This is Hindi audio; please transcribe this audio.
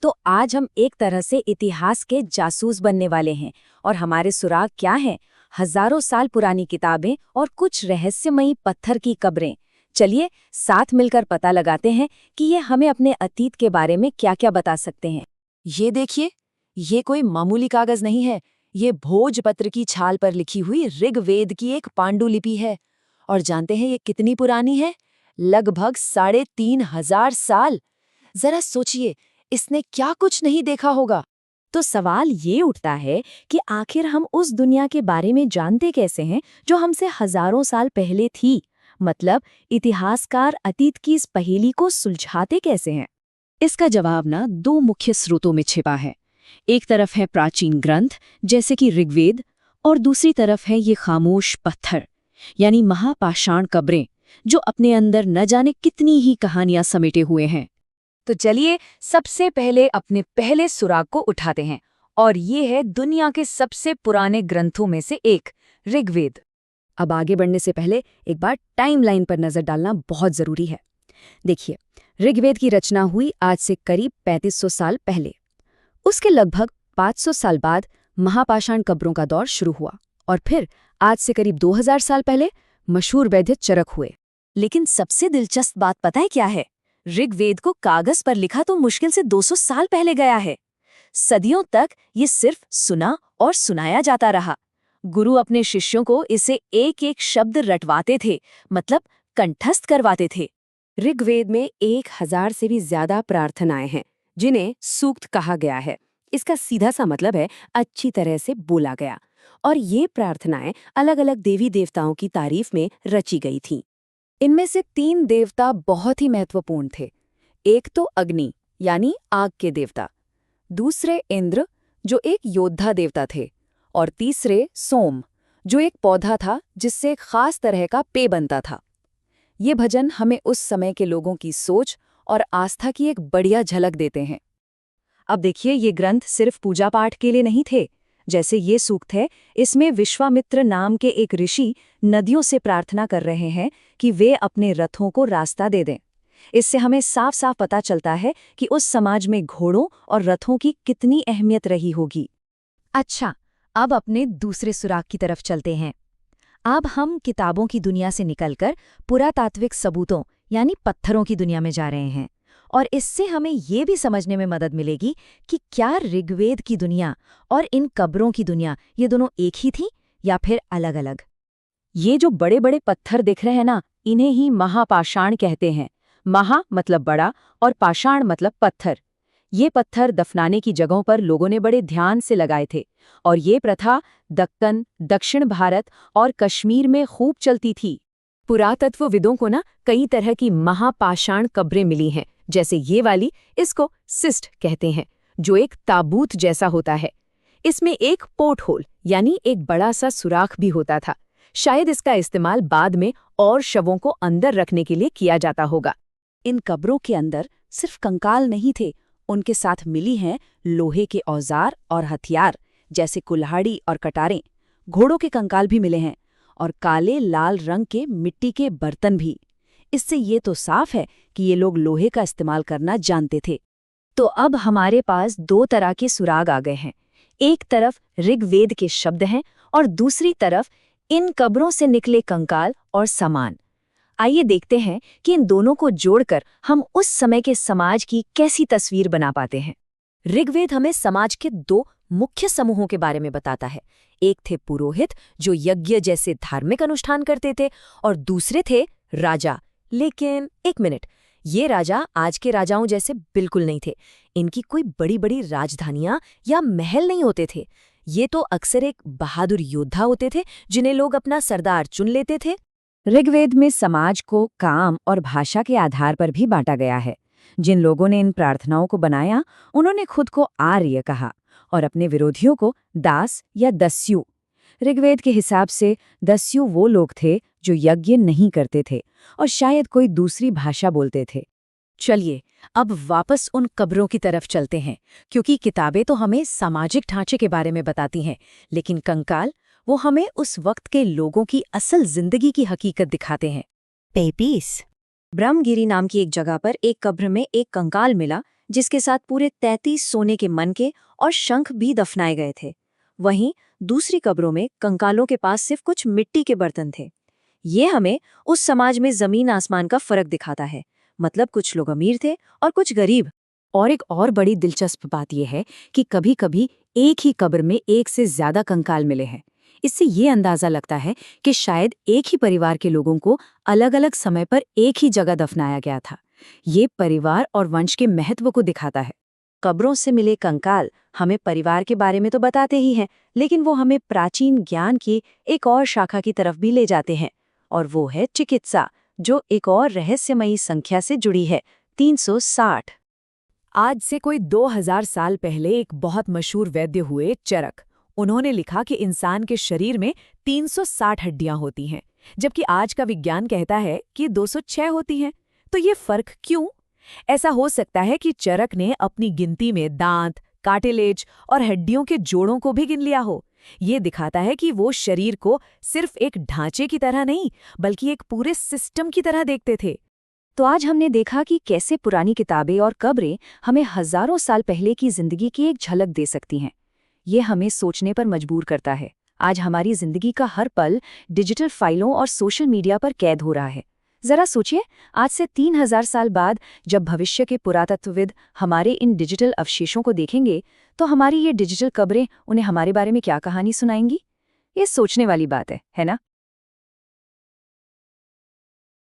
तो आज हम एक तरह से इतिहास के जासूस बनने वाले हैं और हमारे सुराग क्या हैं? हजारों साल पुरानी किताबें और कुछ रहस्यमयी पत्थर की कब्रें। चलिए साथ मिलकर पता लगाते हैं कि ये हमें अपने अतीत के बारे में क्या-क्या बता सकते हैं। ये देखिए, ये कोई मामूली कागज नहीं है। ये भोजपत्र की छाल पर लिखी हुई ऋग्वेद की एक पांडुलिपि है। और जानते हैं ये कितनी पुरानी है? लगभग 3,500 साल। जरा सोचिए, इसने क्या कुछ नहीं देखा होगा। तो सवाल ये उठता है कि आखिर हम उस दुनिया के बारे में जानते कैसे हैं जो हमसे हजारों साल पहले थी? मतलब इतिहासकार अतीत की इस पहेली को सुलझाते कैसे हैं? इसका जवाब ना दो मुख्य स्रोतों में छिपा है। एक तरफ है प्राचीन ग्रंथ जैसे कि ऋग्वेद, और दूसरी तरफ है ये खामोश पत्थर यानी महापाषाण कब्रें, जो अपने अंदर न जाने कितनी ही कहानियां समेटे हुए हैं। तो चलिए सबसे पहले अपने पहले सुराग को उठाते हैं, और ये है दुनिया के सबसे पुराने ग्रंथों में से एक, ऋग्वेद। अब आगे बढ़ने से पहले एक बार टाइमलाइन पर नजर डालना बहुत जरूरी है। देखिए, ऋग्वेद की रचना हुई आज से करीब 3500 साल पहले। उसके लगभग 500 साल बाद महापाषाण कब्रों का दौर शुरू हुआ, और फिर आज से करीब 2000 साल पहले मशहूर वैद्य चरक हुए। लेकिन सबसे दिलचस्प बात पता है क्या है? ऋग्वेद को कागज पर लिखा तो मुश्किल से 200 साल पहले गया है। सदियों तक ये सिर्फ सुना और सुनाया जाता रहा। गुरु अपने शिष्यों को इसे एक एक शब्द रटवाते थे, मतलब कंठस्थ करवाते थे। ऋग्वेद में 1000 से भी ज्यादा प्रार्थनाएं हैं, जिन्हें सूक्त कहा गया है। इसका सीधा सा मतलब है अच्छी तरह से बोला गया। और ये प्रार्थनाएं अलग अलग देवी देवताओं की तारीफ में रची गई थीं। इनमें से 3 देवता बहुत ही महत्वपूर्ण थे। एक तो अग्नि यानी आग के देवता, दूसरे इंद्र जो एक योद्धा देवता थे, और तीसरे सोम जो एक पौधा था जिससे एक खास तरह का पेय बनता था। ये भजन हमें उस समय के लोगों की सोच और आस्था की एक बढ़िया झलक देते हैं। अब देखिए, ये ग्रंथ सिर्फ पूजा पाठ के लिए नहीं थे। जैसे ये सूक्त है, इसमें विश्वामित्र नाम के एक ऋषि नदियों से प्रार्थना कर रहे हैं कि वे अपने रथों को रास्ता दे दें। इससे हमें साफ साफ पता चलता है कि उस समाज में घोड़ों और रथों की कितनी अहमियत रही होगी। अच्छा, अब अपने दूसरे सुराग की तरफ चलते हैं। अब हम किताबों की दुनिया से निकलकर पुरातात्विक सबूतों यानी पत्थरों की दुनिया में जा रहे हैं, और इससे हमें ये भी समझने में मदद मिलेगी कि क्या ऋग्वेद की दुनिया और इन कब्रों की दुनिया ये दोनों एक ही थी या फिर अलग-अलग। ये जो बड़े बड़े पत्थर दिख रहे हैं ना, इन्हें ही महापाषाण कहते हैं। महा मतलब बड़ा और पाषाण मतलब पत्थर। ये पत्थर दफनाने की जगहों पर लोगों ने बड़े ध्यान से लगाए थे, और ये प्रथा दक्कन, दक्षिण भारत और कश्मीर में खूब चलती थी। पुरातत्वविदों को ना कई तरह की महापाषाण कब्रें मिली हैं। जैसे ये वाली, इसको सिस्ट कहते हैं, जो एक ताबूत जैसा होता है। इसमें एक पोर्ट होल यानी एक बड़ा सा सुराख भी होता था। शायद इसका इस्तेमाल बाद में और शवों को अंदर रखने के लिए किया जाता होगा। इन कब्रों के अंदर सिर्फ कंकाल नहीं थे, उनके साथ मिली हैं लोहे के औजार और हथियार, जैसे कुल्हाड़ी और कटारें। घोड़ों के कंकाल भी मिले हैं, और काले लाल रंग के मिट्टी के बर्तन भी। इससे ये तो साफ है कि ये लोग लोहे का इस्तेमाल करना जानते थे। तो अब हमारे पास 2 तरह के सुराग आ गए हैं। एक तरफ ऋग्वेद के शब्द हैं, और दूसरी तरफ इन कब्रों से निकले कंकाल और सामान। आइए देखते हैं कि इन दोनों को जोड़कर हम उस समय के समाज की कैसी तस्वीर बना पाते हैं। ऋग्वेद हमें समाज के 2 मुख्य समूहों के बारे में बताता है। एक थे पुरोहित, जो यज्ञ जैसे धार्मिक अनुष्ठान करते थे, और दूसरे थे राजा। लेकिन एक मिनट, ये राजा आज के राजाओं जैसे बिल्कुल नहीं थे। इनकी कोई बड़ी बड़ी राजधानियां या महल नहीं होते थे। ये तो अक्सर एक बहादुर योद्धा होते थे, जिन्हें लोग अपना सरदार चुन लेते थे। ऋग्वेद में समाज को काम और भाषा के आधार पर भी बांटा गया है। जिन लोगों ने इन प्रार्थनाओं को बनाया, उन्होंने खुद को आर्य कहा और अपने विरोधियों को दास या दस्यु। ऋग्वेद के हिसाब से दस्यु वो लोग थे जो यज्ञ नहीं करते थे और शायद कोई दूसरी भाषा बोलते थे। चलिए अब वापस उन कब्रों की तरफ चलते हैं, क्योंकि किताबें तो हमें सामाजिक ढांचे के बारे में बताती हैं, लेकिन कंकाल वो हमें उस वक्त के लोगों की असल जिंदगी की हकीकत दिखाते हैं। पेपीस ब्रह्मगिरी नाम की एक जगह पर एक कब्र में एक कंकाल मिला जिसके साथ पूरे 33 सोने के मनके और शंख भी दफनाए गए थे। वहीं दूसरी कब्रों में कंकालों के पास सिर्फ कुछ मिट्टी के बर्तन थे। ये हमें उस समाज में जमीन आसमान का फर्क दिखाता है। मतलब कुछ लोग अमीर थे और कुछ गरीब। और एक और बड़ी दिलचस्प बात यह है कि कभी-कभी एक ही कब्र में एक से ज्यादा कंकाल मिले हैं। इससे ये अंदाजा लगता है कि शायद एक ही परिवार के लोगों को अलग-अलग समय पर एक ही जगह दफनाया गया था। ये परिवार और वंश के महत्व को दिखाता है। कब्रों से मिले कंकाल हमें परिवार के बारे में तो बताते ही हैं, लेकिन वो हमें प्राचीन ज्ञान की एक और शाखा की तरफ भी ले जाते हैं, और वो है चिकित्सा, जो एक और रहस्यमयी संख्या से जुड़ी है, 360। आज से कोई 2000 साल पहले एक बहुत मशहूर वैद्य हुए चरक। उन्होंने लिखा कि इंसान के शरीर में 360 हड्डियां होती हैं, जबकि आज का विज्ञान कहता है कि 206 होती हैं। तो ये फर्क क्यों? ऐसा हो सकता है कि चरक ने अपनी गिनती में दांत, कार्टिलेज और हड्डियों के जोड़ों को भी गिन लिया हो। ये दिखाता है कि वो शरीर को सिर्फ एक ढांचे की तरह नहीं, बल्कि एक पूरे सिस्टम की तरह देखते थे। तो आज हमने देखा कि कैसे पुरानी किताबें और कब्रें हमें हजारों साल पहले की जिंदगी की एक झलक दे सकती हैं। ये हमें सोचने पर मजबूर करता है। आज हमारी जिंदगी का हर पल डिजिटल फाइलों और सोशल मीडिया पर कैद हो रहा है। जरा सोचिए, आज से 3000 साल बाद जब भविष्य के पुरातत्वविद हमारे इन डिजिटल अवशेषों को देखेंगे, तो हमारी ये डिजिटल कब्रें उन्हें हमारे बारे में क्या कहानी सुनाएंगी? ये सोचने वाली बात है ना?